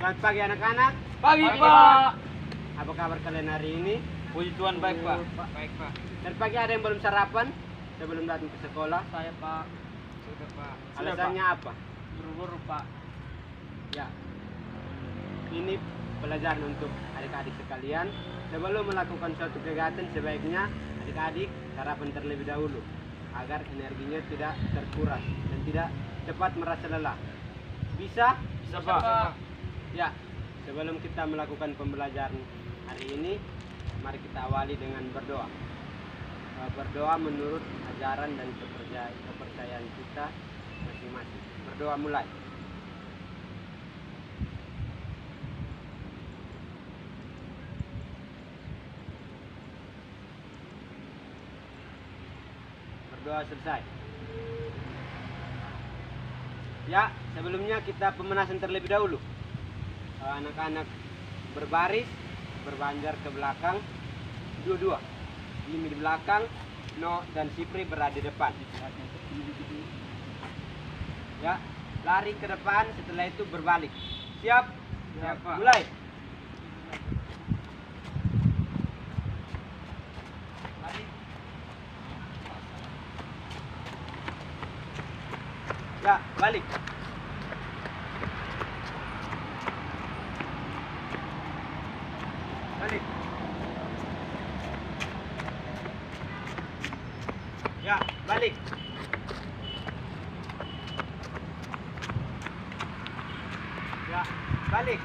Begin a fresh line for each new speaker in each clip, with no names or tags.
Selamat pagi anak-anak.
Pagi, Pak.
Apa kabar kalian hari ini?
Puji Tuhan baik, Pak. Baik, Pak.
Dan pagi ada yang belum sarapan sebelum datang ke sekolah?
Saya, Pak. Sudah, Pak.
Alasannya apa?
Buru-buru, Pak.
Ya, ini pelajaran untuk adik-adik sekalian. Sebelum melakukan suatu kegiatan sebaiknya adik-adik sarapan terlebih dahulu agar energinya tidak terkuras dan tidak cepat merasa lelah. Bisa?
Bisa, Pak.
Ya, sebelum kita melakukan pembelajaran hari ini, mari kita awali dengan berdoa. Berdoa menurut ajaran dan kepercayaan kita masing-masing. Berdoa mulai. Berdoa selesai. Ya, sebelumnya kita pemanasan terlebih dahulu. Anak-anak berbaris, berbanjar ke belakang, dua-dua. Jimmy di belakang, No dan Sipri berada di depan. Ya, lari ke depan, setelah itu berbalik. Siap?
Siap, Pak.
Mulai. Ya, balik. Balik. Ya, balik. Ya, balik.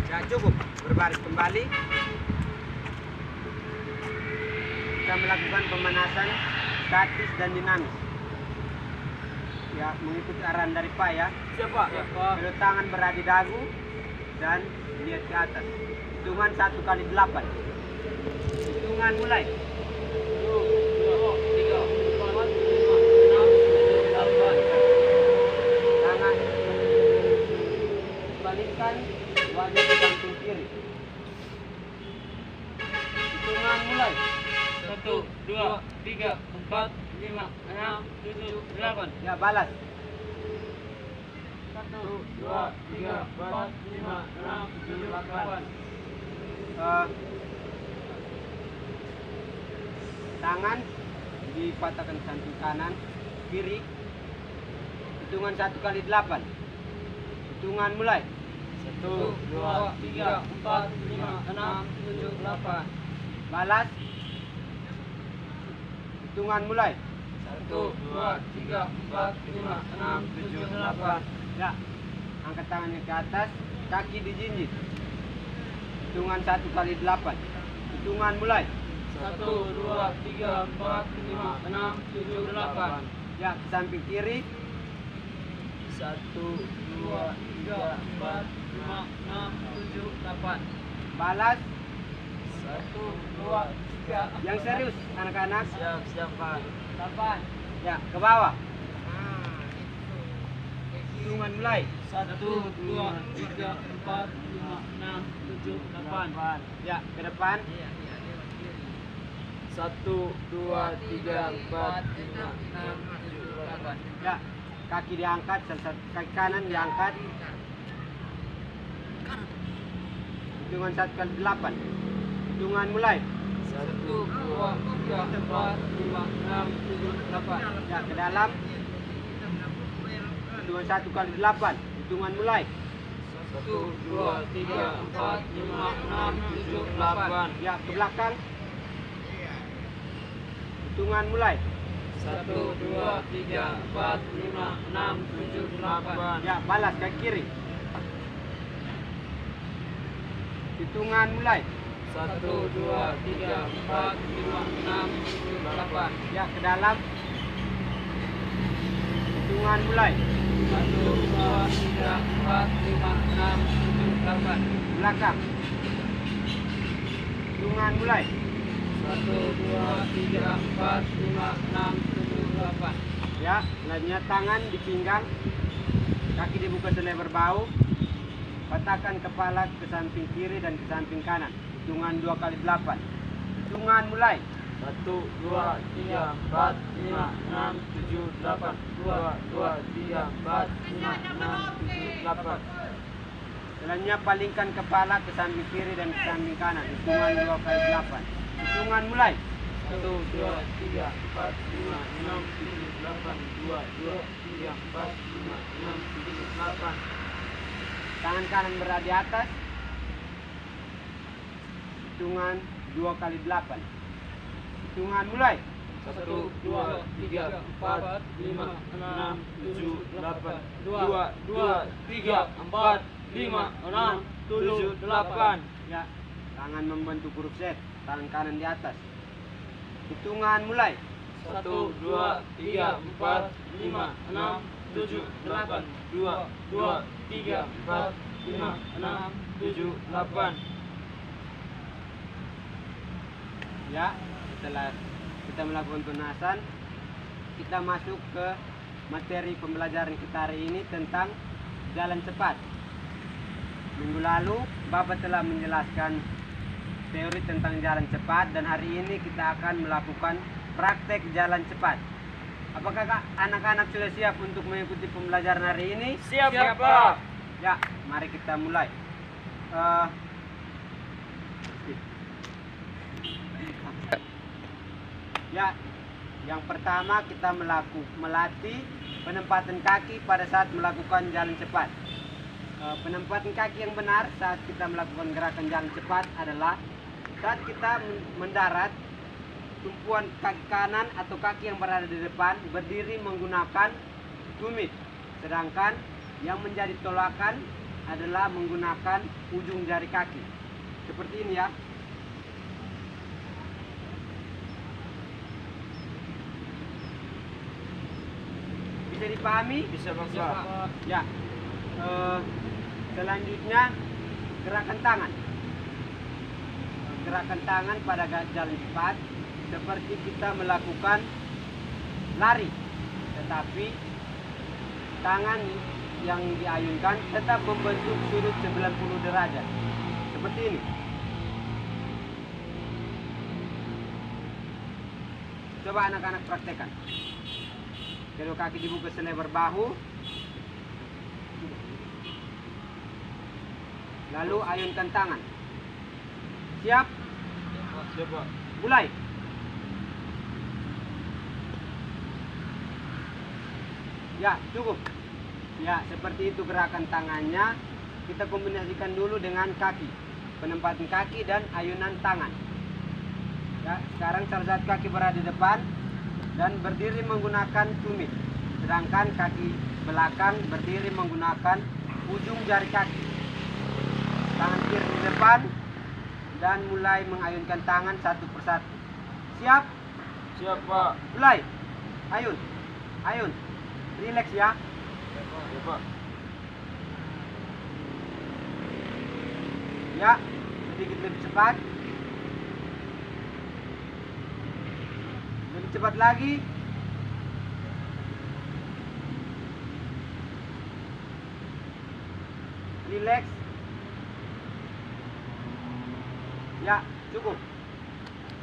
Ya, cukup. Berbaris kembali. Kita melakukan pemanasan statis dan dinamis. Ya, mengikuti arahan dari Pak ya.
Siap, Pak.
Kedua tangan berada di dagu dan lihat ke atas. Hitungan 1 kali 8. Hitungan mulai.
1, 2, 3, 4, 5, 6, 7, 8.
Tangan balikkan, wajah ke samping kiri. Hitungan mulai.
1, 2, 3, 4, 5, 6, 7, 8.
Ya, balas.
1, 2, 3, 4, 5, 6, 7, 8.
Tangan dipatahkan ke samping kanan, kiri. Hitungan 1 kali 8. Hitungan mulai.
1, 2, 3, 4, 5, 6, 7, 8.
Balas. Hitungan mulai.
1, 2, 3, 4, 5, 6, 7, 8.
Ya, angkat tangannya ke atas, kaki dijinjit. Hitungan 1 kali 8. Hitungan mulai.
1, 2, 3, 4, 5, 6, 7, 8.
Ya, ke samping kiri.
1, 2, 3, 4, 5, 6, 7, 8.
Balas.
1, 2, 3.
Yang serius, anak-anak.
Siap, Pak. 8.
Ya, ke bawah. Hitungan mulai.
1, 2, 3, 4, 5, 6, 7, 8.
Ya, ke depan.
1, 2, 3, 4, 5, 6, 7, 8.
Ya, kaki diangkat, kaki kanan diangkat. Hitungan 1 kali 8. Hitungan mulai.
1, 2, 3, 4, 5, 6, 7, 8.
Ya, ke dalam. Hitungan 1 kali 8. Hitungan mulai.
1, 2, 3, 4, 5, 6, 7, 8.
Ya, ke belakang. Hitungan mulai.
1, 2, 3, 4, 5, 6, 7, 8.
Ya, balas ke kiri. Hitungan mulai.
1, 2, 3, 4, 5, 6, 7, 8.
Ya, ke dalam. Hitungan mulai.
1, 2, 3, 4, 5, 6, 7, 8.
Belakang. Hitungan mulai.
1, 2, 3, 4, 5, 6, 7, 8.
Ya, selanjutnya tangan di pinggang. Kaki dibuka selebar bahu. Patahkan kepala ke samping kiri dan ke samping kanan. Hitungan 2 kali 8. Hitungan mulai.
1, 2, 3, 4, 5, 6, 7, 8. 2, 2, 3, 4, 5, 6, 7, 8.
Selanjutnya palingkan kepala ke samping kiri dan ke samping kanan. Hitungan 2 kali 8. Hitungan mulai.
1, 2, 3, 4, 5, 6, 7, 8. 2, 2, 3, 4, 5, 6, 7, 8.
Tangan kanan berada di atas. Hitungan 2 kali 8. Hitungan mulai.
1, 2, 3, 4, 5, 6, 7, 8. 2, 2, 3, 4, 5, 6, 7, 8.
Ya, tangan membentuk huruf Z. Tangan kanan di atas. Hitungan mulai.
1, 2, 3, 4, 5, 6, 7, 8. 2, 2, 3, 4, 5, 6, 7, 8.
Ya, setelah kita melakukan penasan, kita masuk ke materi pembelajaran kita hari ini tentang jalan cepat. Minggu lalu Bapak telah menjelaskan teori tentang jalan cepat dan hari ini kita akan melakukan praktek jalan cepat. Apakah anak-anak sudah siap untuk mengikuti pembelajaran hari ini?
Siap, Pak.
Ya, mari kita mulai. Ya, yang pertama kita melatih penempatan kaki pada saat melakukan jalan cepat. Penempatan kaki yang benar saat kita melakukan gerakan jalan cepat adalah saat kita mendarat, tumpuan kaki kanan atau kaki yang berada di depan berdiri menggunakan tumit, sedangkan yang menjadi tolakan adalah menggunakan ujung jari kaki. Seperti ini ya. Bisa dipahami?
Bisa, Pak.
Ya. Selanjutnya gerakan tangan. Gerakan tangan pada jalan cepat seperti kita melakukan lari, tetapi tangan yang diayunkan tetap membentuk sudut 90 derajat. Seperti ini. Coba anak-anak praktekkan. Kedua kaki dibuka selebar bahu. Lalu ayunkan tangan. Siap?
Siap, Pak.
Mulai. Ya, cukup. Ya, seperti itu gerakan tangannya. Kita kombinasikan dulu dengan kaki. Penempatan kaki dan ayunan tangan. Ya, sekarang salah satu kaki berada di depan dan berdiri menggunakan tumit. Sedangkan kaki belakang berdiri menggunakan ujung jari kaki. Tangan kiri di depan dan mulai mengayunkan tangan satu persatu. Siap?
Siap, Pak.
Mulai. Ayun. Ayun. Relax ya.
Siap, Pak.
Ya, sedikit lebih cepat. Lebih cepat lagi. Relax. Ya, cukup.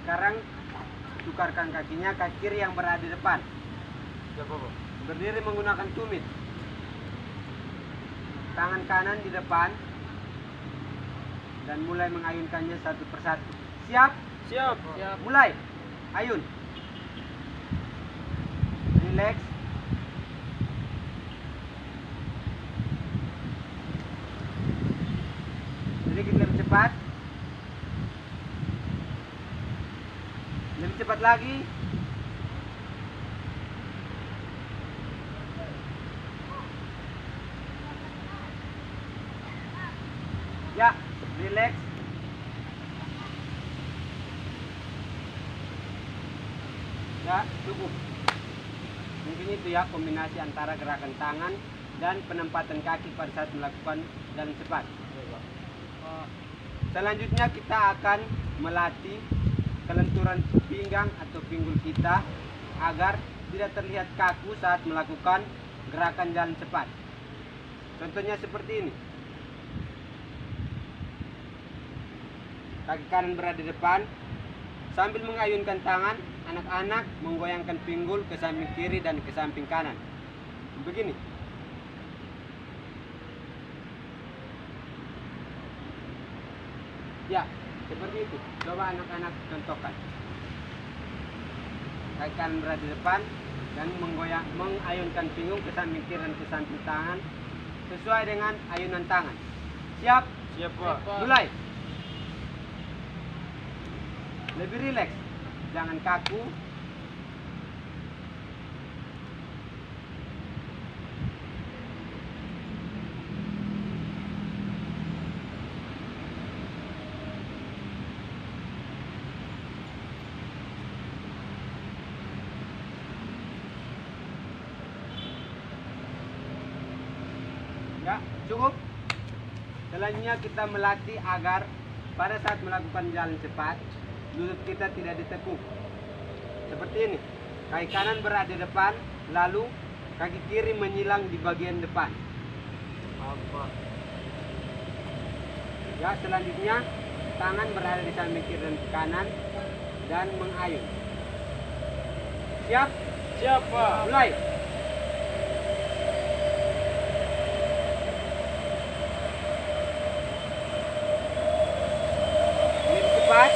Sekarang tukarkan kakinya, kaki kiri yang berada di depan.
Siap, Pak.
Berdiri menggunakan tumit. Tangan kanan di depan dan mulai mengayunkannya satu persatu. Siap?
Siap. Siap.
Mulai. Ayun. Relax. Sedikit lebih cepat. Lebih cepat lagi. Ya, relax. Ya, cukup. Mungkin itu ya kombinasi antara gerakan tangan dan penempatan kaki pada saat melakukan jalan cepat. Selanjutnya kita akan melatih kelenturan pinggang atau pinggul kita agar tidak terlihat kaku saat melakukan gerakan jalan cepat. Contohnya seperti ini. Kaki kanan berada di depan. Sambil mengayunkan tangan, anak-anak menggoyangkan pinggul ke samping kiri dan ke samping kanan. Begini. Ya, seperti itu. Coba anak-anak contohkan. Kaki kanan berada di depan dan mengayunkan pinggul ke samping kiri dan ke samping tangan sesuai dengan ayunan tangan. Siap?
Siap, Pak.
Mulai. Lebih rileks, jangan kaku. Ya, cukup. Selanjutnya kita melatih agar pada saat melakukan jalan cepat, lutut kita tidak ditekuk. Seperti ini. Kaki kanan berada di depan, lalu kaki kiri menyilang di bagian depan.
Apa?
Ya, selanjutnya tangan berada di samping kiri dan kanan dan mengayun. Siap?
Siap, Pak.
Mulai. Lebih cepat.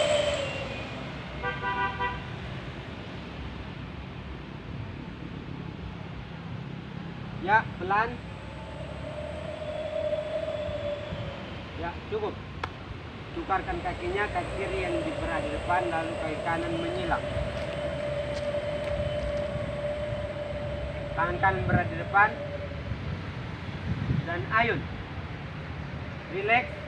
Ya, pelan. Ya, cukup. Tukarkan kakinya, kaki kiri yang berada di depan, lalu kaki kanan menyilang. Tangan kanan berada di depan dan ayun. Relax.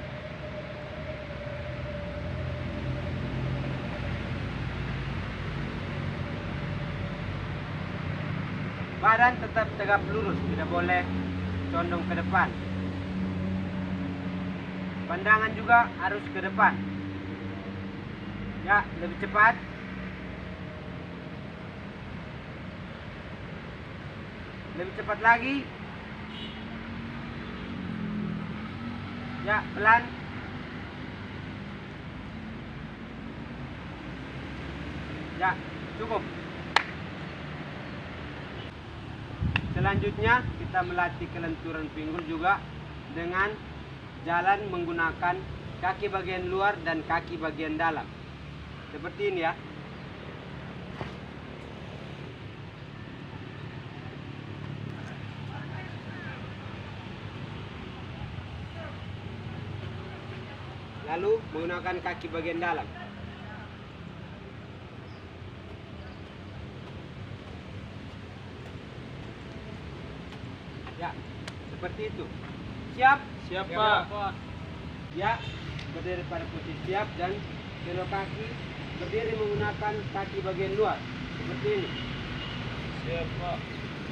Badan tetap tegap lurus, tidak boleh condong ke depan. Pandangan juga harus ke depan. Ya, lebih cepat. Lebih cepat lagi. Ya, pelan. Ya, cukup. Selanjutnya kita melatih kelenturan pinggul juga dengan jalan menggunakan kaki bagian luar dan kaki bagian dalam. Seperti ini ya. Lalu menggunakan kaki bagian dalam. Ya, seperti itu. Siap?
Siap,
Ya,
Pak.
Ya, berdiri pada posisi siap dan kedua kaki berdiri menggunakan kaki bagian luar. Seperti ini.
Siap, Pak.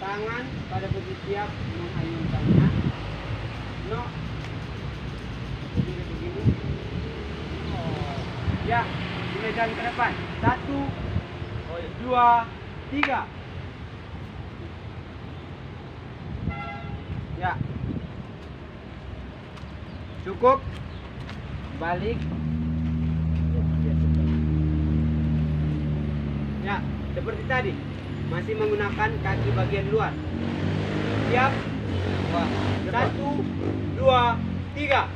Tangan pada posisi siap mengayunkannya. No. Berdiri begini. Ya, mulai jalan ke depan. 1, 2, 3. Ya. Cukup. Balik. Ya, seperti tadi. Masih menggunakan kaki bagian luar. Siap? 1, 2, 3.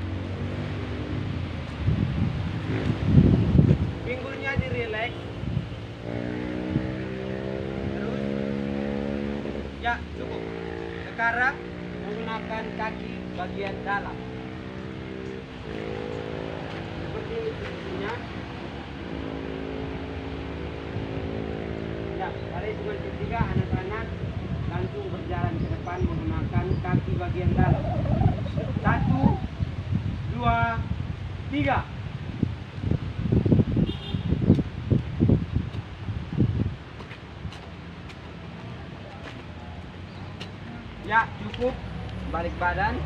Pinggulnya dirileks. Terus. Ya, cukup. Sekarang menggunakan kaki bagian dalam. Seperti ini posisinya. Ya, pada hitungan ketiga anak-anak langsung berjalan ke depan menggunakan kaki bagian dalam. 1, 2, 3. Ya, cukup. Balik badan.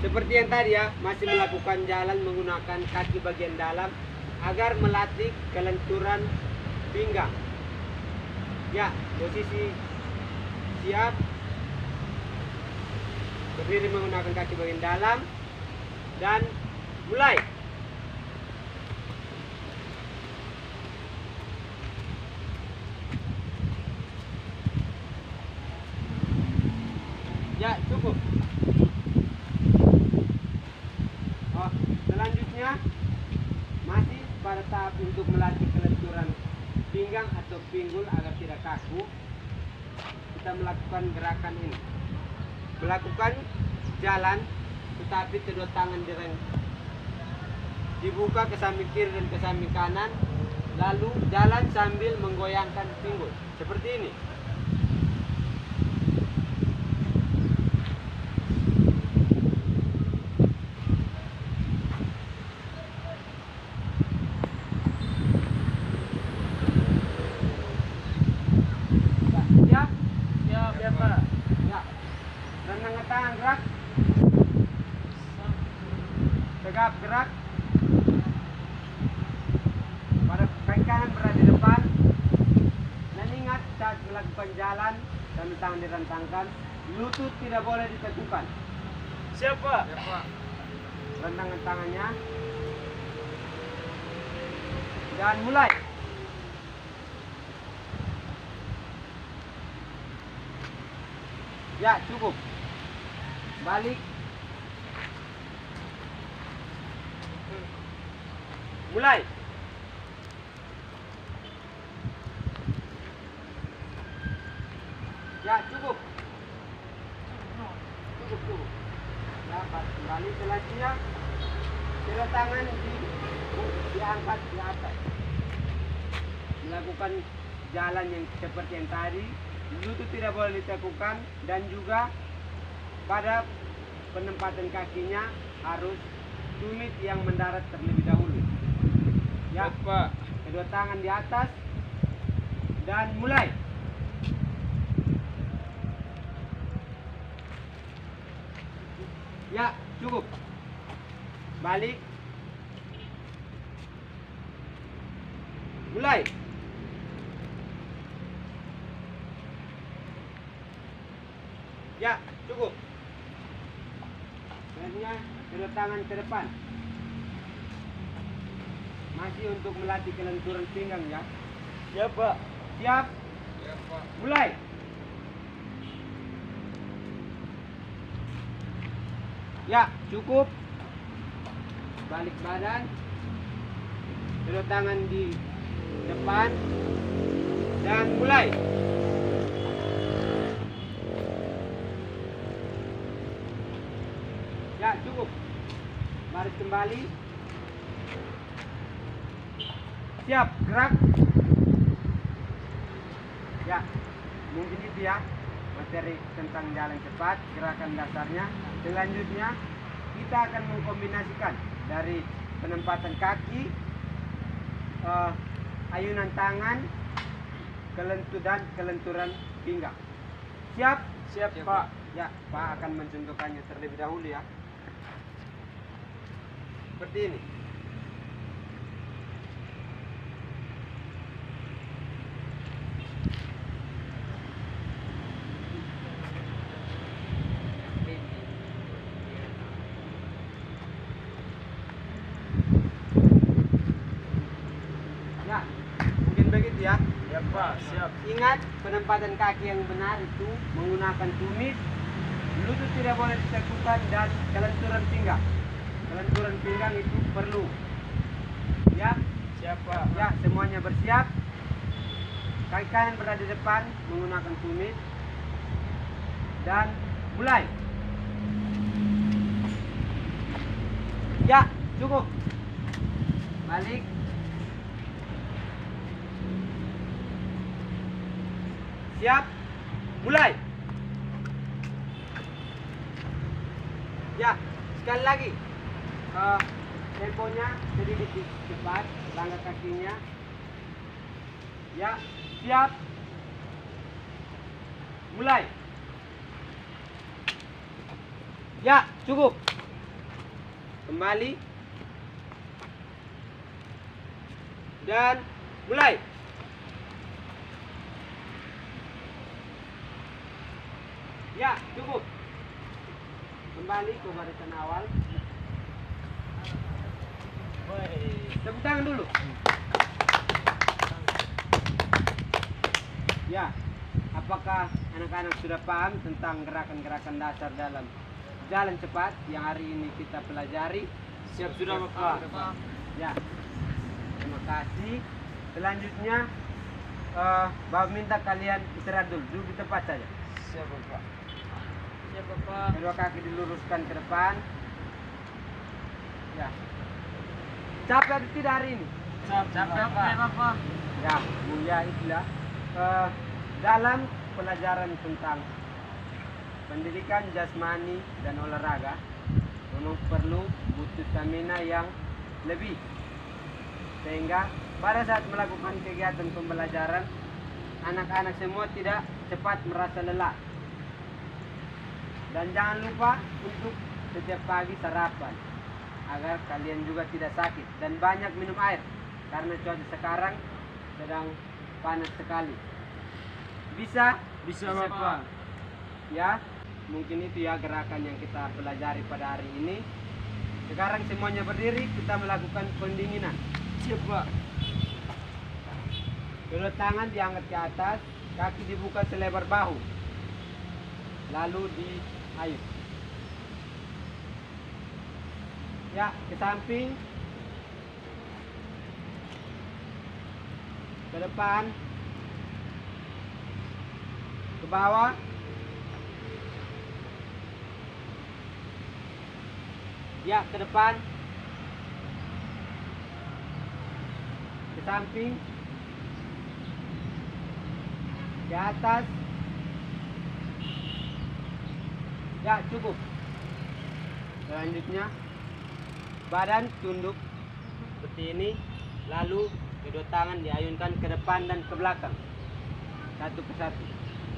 Seperti yang tadi ya, masih melakukan jalan menggunakan kaki bagian dalam agar melatih kelenturan pinggang. Ya, posisi siap. Berdiri menggunakan kaki bagian dalam dan mulai. pada tahap untuk melatih kelenturan pinggang atau pinggul agar tidak kaku, kita melakukan gerakan ini. Melakukan jalan, tetapi kedua tangan dibuka ke samping kiri dan ke samping kanan, lalu jalan sambil menggoyangkan pinggul seperti ini. Ya, siap?
Siap, Pak.
Ya. Rendangkan tangan, gerak. Tegap, gerak. Pada kaki kanan berada di depan. Dan ingat saat melakukan jalan dan tangan direntangkan, lutut tidak boleh diteguhkan.
Siap, Pak.
Rentangkan tangannya. Dan mulai. Ya, cukup. Balik. Mulai. Ya, cukup. Cukup. Ya, balik selanjutnya. Kedua tangan diangkat di atas. Melakukan jalan yang seperti yang tadi. Lutut tidak boleh ditekukan dan juga pada penempatan kakinya harus tumit yang mendarat terlebih dahulu. Ya,
Pak.
kedua tangan di atas dan mulai. Ya, cukup. Balik. Mulai. Ya, cukup. Selanjutnya kedua tangan ke depan. Masih untuk melatih kelenturan pinggang ya.
Siap, Pak.
Siap? Mulai. Ya, cukup. Balik badan. Kedua tangan di depan. Dan mulai. Ya, cukup. Baris kembali. Siap, gerak. Ya, mungkin itu ya materi tentang jalan cepat, gerakan dasarnya. Selanjutnya kita akan mengkombinasikan dari penempatan kaki, ayunan tangan, kelenturan pinggang. Siap?
Siap, Pak.
Ya, Pak akan mencontohkannya terlebih dahulu ya. Seperti ini. Ya, mungkin begitu ya.
Ya, Pak. Siap.
Ingat, penempatan kaki yang benar itu menggunakan tumit, lutut tidak boleh ditekukan, dan kelenturan pinggang. Kelenturan pinggang itu perlu. Ya,
Siap, Pak.
ya, semuanya bersiap. Kaki kanan berada di depan menggunakan tumit. Dan mulai. Ya, cukup. Balik. Siap. Mulai. Ya, sekali lagi. Temponya sedikit cepat, langkah kakinya. Ya, siap. Mulai. Ya, cukup. Kembali. Dan mulai. Ya, cukup. Kembali ke barisan awal. Tepuk tangan dulu. Ya, apakah anak-anak sudah paham tentang gerakan-gerakan dasar dalam jalan cepat yang hari ini kita pelajari?
Siap sudah, Pak.
Ya. kasih. Selanjutnya Bapak minta kalian istirahat dulu, duduk di tempat saja.
Siap Bapak. Siap Bapak.
Kedua kaki diluruskan ke depan. Ya. Capek atau tidak hari ini?
Capek Bapak.
Ya, Buya itulah dalam pelajaran tentang pendidikan jasmani dan olahraga memang perlu butuh stamina yang lebih, sehingga pada saat melakukan kegiatan pembelajaran anak-anak semua tidak cepat merasa lelah. Dan jangan lupa untuk setiap pagi sarapan agar kalian juga tidak sakit, dan banyak minum air karena cuaca sekarang sedang panas sekali. Bisa
Bapak.
ya, mungkin itu ya gerakan yang kita pelajari pada hari ini. Sekarang semuanya berdiri, kita melakukan pendinginan.
Siap Pak.
Kedua tangan diangkat ke atas, kaki dibuka selebar bahu, lalu diayun. Ya, ke samping, ke depan, ke bawah, ya, ke depan, ke samping, ke atas. Ya, cukup. Selanjutnya badan tunduk seperti ini, lalu kedua tangan diayunkan ke depan dan ke belakang, satu persatu.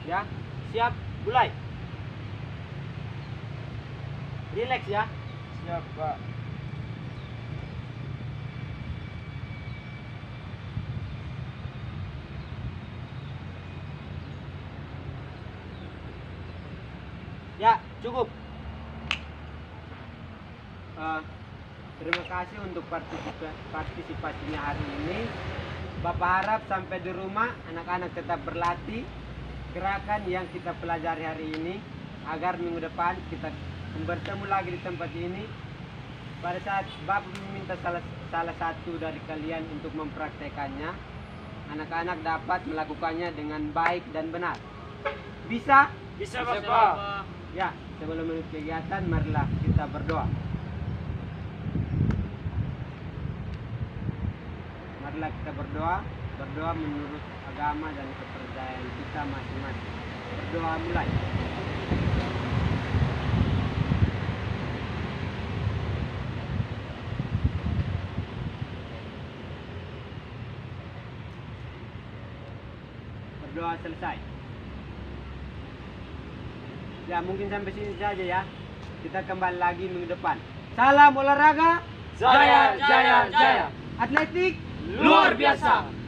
Ya, siap, mulai. Relax ya.
Siap Pak.
Ya, cukup. Terima kasih untuk partisipasinya hari ini. Bapak harap sampai di rumah anak-anak tetap berlatih gerakan yang kita pelajari hari ini, agar minggu depan kita bertemu lagi di tempat ini. Pada saat Bapak meminta salah satu dari kalian untuk mempraktekannya, anak-anak dapat melakukannya dengan baik dan benar. Bisa?
Bisa Bapak.
Ya, sebelum menutup kegiatan, marilah kita berdoa. Marilah kita berdoa menurut agama dan kepercayaan kita masing-masing. Berdoa mulai. Berdoa selesai. Ya, mungkin sampai sini saja ya. Kita kembali lagi minggu depan. Salam olahraga.
Jaya, jaya, jaya.
Atletik
Luar biasa.